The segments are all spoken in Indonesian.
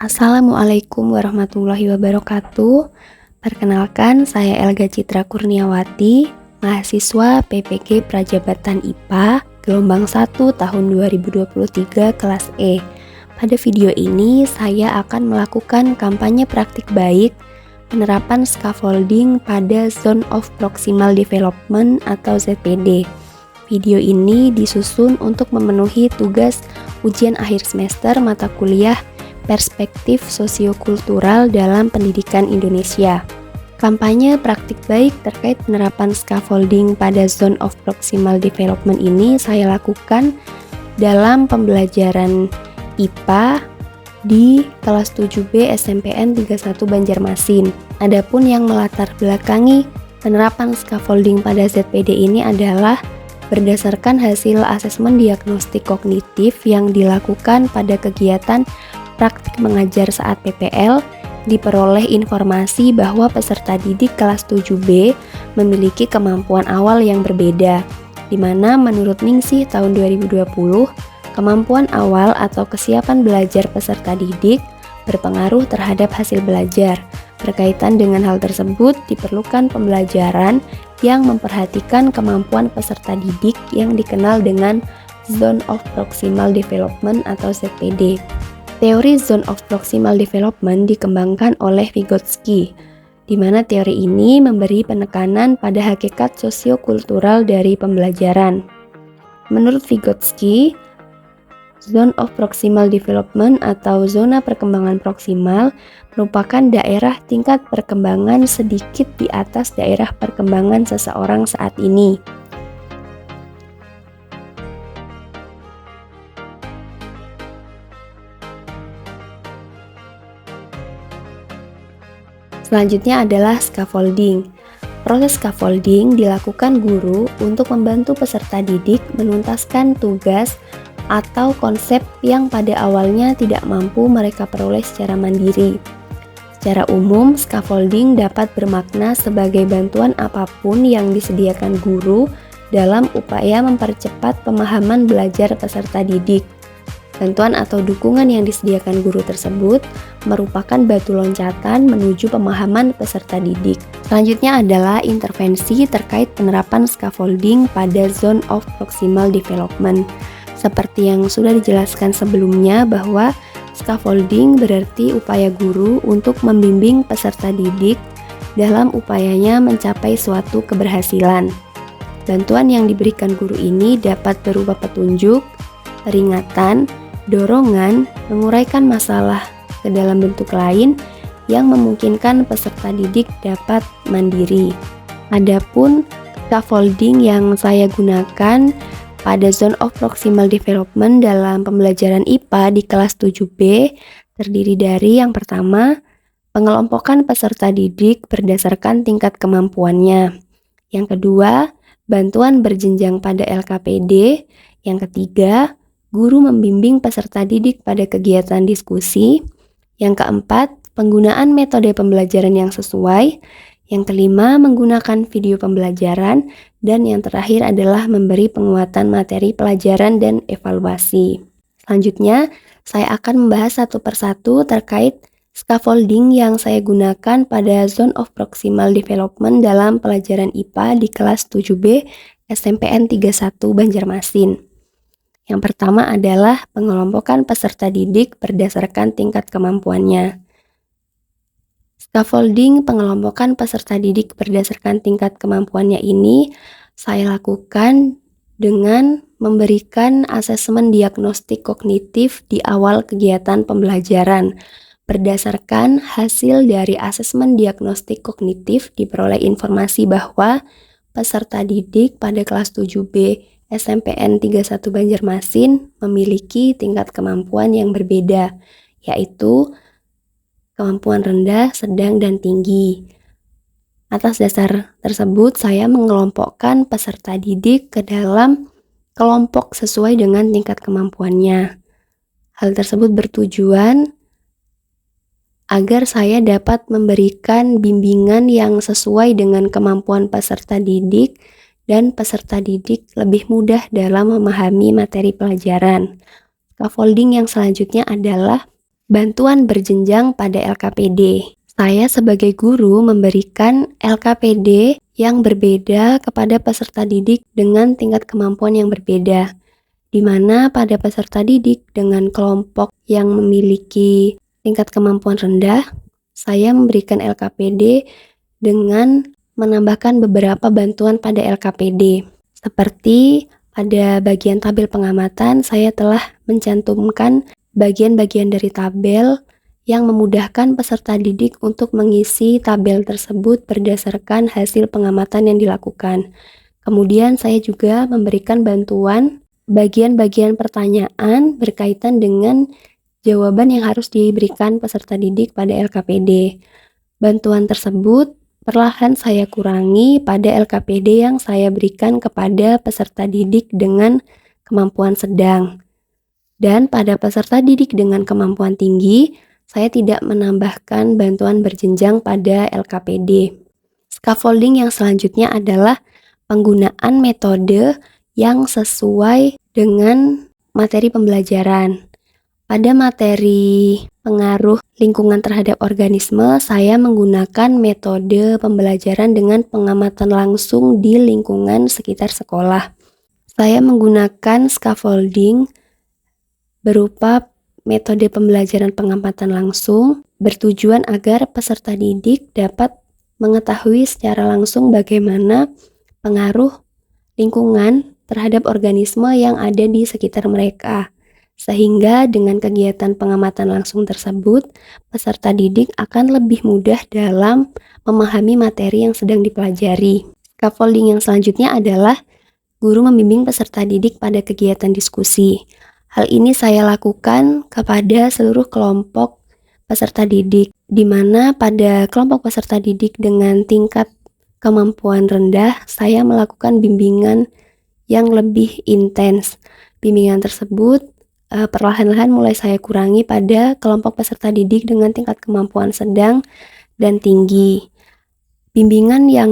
Assalamualaikum warahmatullahi wabarakatuh. Perkenalkan, saya Elga Citra Kurniawati, mahasiswa PPG Prajabatan IPA, gelombang 1 tahun 2023 kelas E. Pada video ini, saya akan melakukan kampanye praktik baik penerapan scaffolding pada Zone of Proximal Development atau ZPD. Video ini disusun untuk memenuhi tugas ujian akhir semester mata kuliah Perspektif Sosiokultural dalam Pendidikan Indonesia. Kampanye praktik baik terkait penerapan scaffolding pada Zone of Proximal Development ini saya lakukan dalam pembelajaran IPA di kelas 7B SMPN 31 Banjarmasin. Adapun yang melatar belakangi penerapan scaffolding pada ZPD ini adalah berdasarkan hasil asesmen diagnostik kognitif yang dilakukan pada kegiatan praktik mengajar saat PPL, diperoleh informasi bahwa peserta didik kelas 7B memiliki kemampuan awal yang berbeda, di mana menurut Ningsih tahun 2020, kemampuan awal atau kesiapan belajar peserta didik berpengaruh terhadap hasil belajar. Berkaitan dengan hal tersebut, diperlukan pembelajaran yang memperhatikan kemampuan peserta didik yang dikenal dengan Zone of Proximal Development atau ZPD. Teori Zone of Proximal Development dikembangkan oleh Vygotsky, di mana teori ini memberi penekanan pada hakikat sosiokultural dari pembelajaran. Menurut Vygotsky, Zone of Proximal Development atau zona perkembangan proksimal merupakan daerah tingkat perkembangan sedikit di atas daerah perkembangan seseorang saat ini. Selanjutnya adalah scaffolding. Proses scaffolding dilakukan guru untuk membantu peserta didik menuntaskan tugas atau konsep yang pada awalnya tidak mampu mereka peroleh secara mandiri. Secara umum, scaffolding dapat bermakna sebagai bantuan apapun yang disediakan guru dalam upaya mempercepat pemahaman belajar peserta didik. Bantuan atau dukungan yang disediakan guru tersebut merupakan batu loncatan menuju pemahaman peserta didik. Selanjutnya adalah intervensi terkait penerapan scaffolding pada Zone of Proximal Development. Seperti yang sudah dijelaskan sebelumnya bahwa scaffolding berarti upaya guru untuk membimbing peserta didik dalam upayanya mencapai suatu keberhasilan. Bantuan yang diberikan guru ini dapat berupa petunjuk, peringatan, dorongan, menguraikan masalah ke dalam bentuk lain yang memungkinkan peserta didik dapat mandiri. Adapun scaffolding yang saya gunakan pada Zone of Proximal Development dalam pembelajaran IPA di kelas 7B terdiri dari yang pertama, pengelompokan peserta didik berdasarkan tingkat kemampuannya. Yang kedua, bantuan berjenjang pada LKPD. Yang ketiga, guru membimbing peserta didik pada kegiatan diskusi. Yang keempat, penggunaan metode pembelajaran yang sesuai. Yang kelima, menggunakan video pembelajaran. Dan yang terakhir adalah memberi penguatan materi pelajaran dan evaluasi. Selanjutnya, saya akan membahas satu persatu terkait scaffolding yang saya gunakan pada Zone of Proximal Development dalam pelajaran IPA di kelas 7B SMPN 31 Banjarmasin. Yang pertama adalah pengelompokan peserta didik berdasarkan tingkat kemampuannya. Scaffolding pengelompokan peserta didik berdasarkan tingkat kemampuannya ini saya lakukan dengan memberikan asesmen diagnostik kognitif di awal kegiatan pembelajaran. Berdasarkan hasil dari asesmen diagnostik kognitif diperoleh informasi bahwa peserta didik pada kelas 7B SMPN 31 Banjarmasin memiliki tingkat kemampuan yang berbeda, yaitu kemampuan rendah, sedang, dan tinggi. Atas dasar tersebut, saya mengelompokkan peserta didik ke dalam kelompok sesuai dengan tingkat kemampuannya. Hal tersebut bertujuan agar saya dapat memberikan bimbingan yang sesuai dengan kemampuan peserta didik dan peserta didik lebih mudah dalam memahami materi pelajaran. Scaffolding yang selanjutnya adalah Bantuan berjenjang pada LKPD. Saya sebagai guru memberikan LKPD yang berbeda kepada peserta didik dengan tingkat kemampuan yang berbeda, di mana pada peserta didik dengan kelompok yang memiliki tingkat kemampuan rendah, saya memberikan LKPD dengan menambahkan beberapa bantuan pada LKPD. Seperti pada bagian tabel pengamatan, saya telah mencantumkan bagian-bagian dari tabel yang memudahkan peserta didik untuk mengisi tabel tersebut berdasarkan hasil pengamatan yang dilakukan. Kemudian saya juga memberikan bantuan bagian-bagian pertanyaan berkaitan dengan jawaban yang harus diberikan peserta didik pada LKPD. Bantuan tersebut perlahan saya kurangi pada LKPD yang saya berikan kepada peserta didik dengan kemampuan sedang. Dan pada peserta didik dengan kemampuan tinggi, saya tidak menambahkan bantuan berjenjang pada LKPD. Scaffolding yang selanjutnya adalah penggunaan metode yang sesuai dengan materi pembelajaran. Pada materi pengaruh lingkungan terhadap organisme, saya menggunakan metode pembelajaran dengan pengamatan langsung di lingkungan sekitar sekolah. Saya menggunakan scaffolding berupa metode pembelajaran pengamatan langsung bertujuan agar peserta didik dapat mengetahui secara langsung bagaimana pengaruh lingkungan terhadap organisme yang ada di sekitar mereka. Sehingga dengan kegiatan pengamatan langsung tersebut, peserta didik akan lebih mudah dalam memahami materi yang sedang dipelajari. Scaffolding yang selanjutnya adalah guru membimbing peserta didik pada kegiatan diskusi. Hal ini saya lakukan kepada seluruh kelompok peserta didik, di mana pada kelompok peserta didik dengan tingkat kemampuan rendah, saya melakukan bimbingan yang lebih intens. Bimbingan tersebut perlahan-lahan mulai saya kurangi pada kelompok peserta didik dengan tingkat kemampuan sedang dan tinggi. Bimbingan yang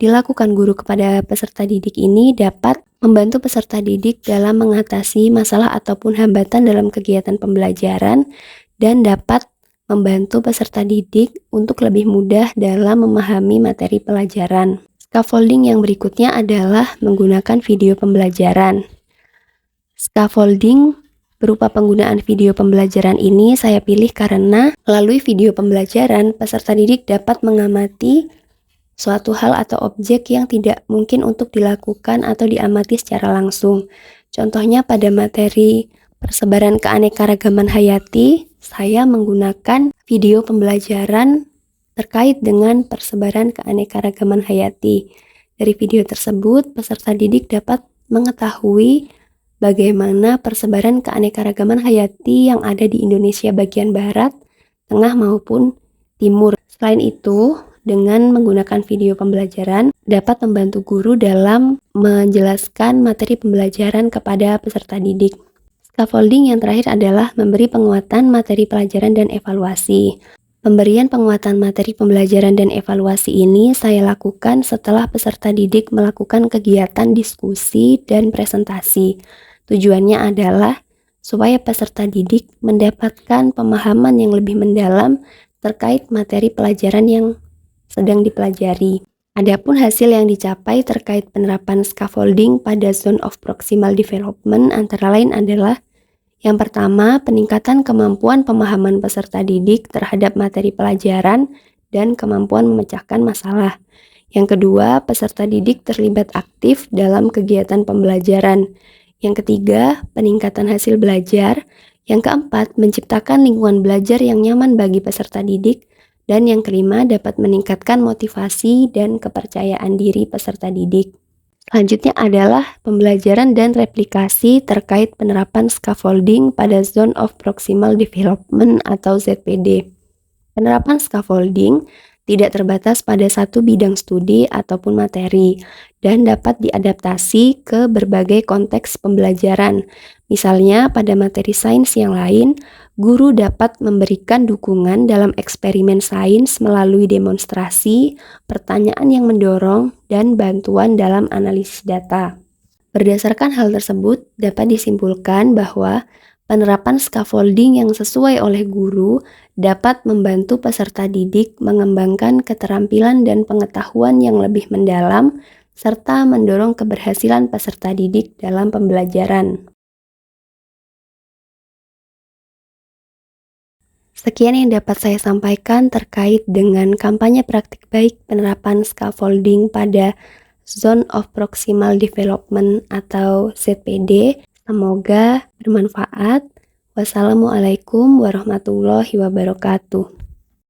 dilakukan guru kepada peserta didik ini dapat membantu peserta didik dalam mengatasi masalah ataupun hambatan dalam kegiatan pembelajaran dan dapat membantu peserta didik untuk lebih mudah dalam memahami materi pelajaran. Scaffolding yang berikutnya adalah menggunakan video pembelajaran. Scaffolding berupa penggunaan video pembelajaran ini saya pilih karena melalui video pembelajaran peserta didik dapat mengamati suatu hal atau objek yang tidak mungkin untuk dilakukan atau diamati secara langsung. Contohnya pada materi persebaran keanekaragaman hayati, saya menggunakan video pembelajaran terkait dengan persebaran keanekaragaman hayati. Dari video tersebut, peserta didik dapat mengetahui bagaimana persebaran keanekaragaman hayati yang ada di Indonesia bagian barat, tengah maupun timur. Selain itu, dengan menggunakan video pembelajaran dapat membantu guru dalam menjelaskan materi pembelajaran kepada peserta didik. Scaffolding yang terakhir adalah memberi penguatan materi pelajaran dan evaluasi. Pemberian penguatan materi pembelajaran dan evaluasi ini saya lakukan setelah peserta didik melakukan kegiatan diskusi dan presentasi. Tujuannya adalah supaya peserta didik mendapatkan pemahaman yang lebih mendalam terkait materi pelajaran yang sedang dipelajari. Adapun hasil yang dicapai terkait penerapan scaffolding pada zone of proximal development antara lain adalah yang pertama, peningkatan kemampuan pemahaman peserta didik terhadap materi pelajaran dan kemampuan memecahkan masalah. Yang kedua, peserta didik terlibat aktif dalam kegiatan pembelajaran. Yang ketiga, peningkatan hasil belajar. Yang keempat, menciptakan lingkungan belajar yang nyaman bagi peserta didik. Dan yang kelima, dapat meningkatkan motivasi dan kepercayaan diri peserta didik. Selanjutnya adalah pembelajaran dan replikasi terkait penerapan scaffolding pada Zone of Proximal Development atau ZPD. Penerapan scaffolding tidak terbatas pada satu bidang studi ataupun materi dan dapat diadaptasi ke berbagai konteks pembelajaran. Misalnya pada materi sains yang lain, guru dapat memberikan dukungan dalam eksperimen sains melalui demonstrasi, pertanyaan yang mendorong, dan bantuan dalam analisis data. Berdasarkan hal tersebut, dapat disimpulkan bahwa Penerapan scaffolding yang sesuai oleh guru dapat membantu peserta didik mengembangkan keterampilan dan pengetahuan yang lebih mendalam, serta mendorong keberhasilan peserta didik dalam pembelajaran. Sekian yang dapat saya sampaikan terkait dengan kampanye praktik baik penerapan scaffolding pada Zone of Proximal Development atau ZPD. Semoga bermanfaat. Wassalamualaikum warahmatullahi wabarakatuh.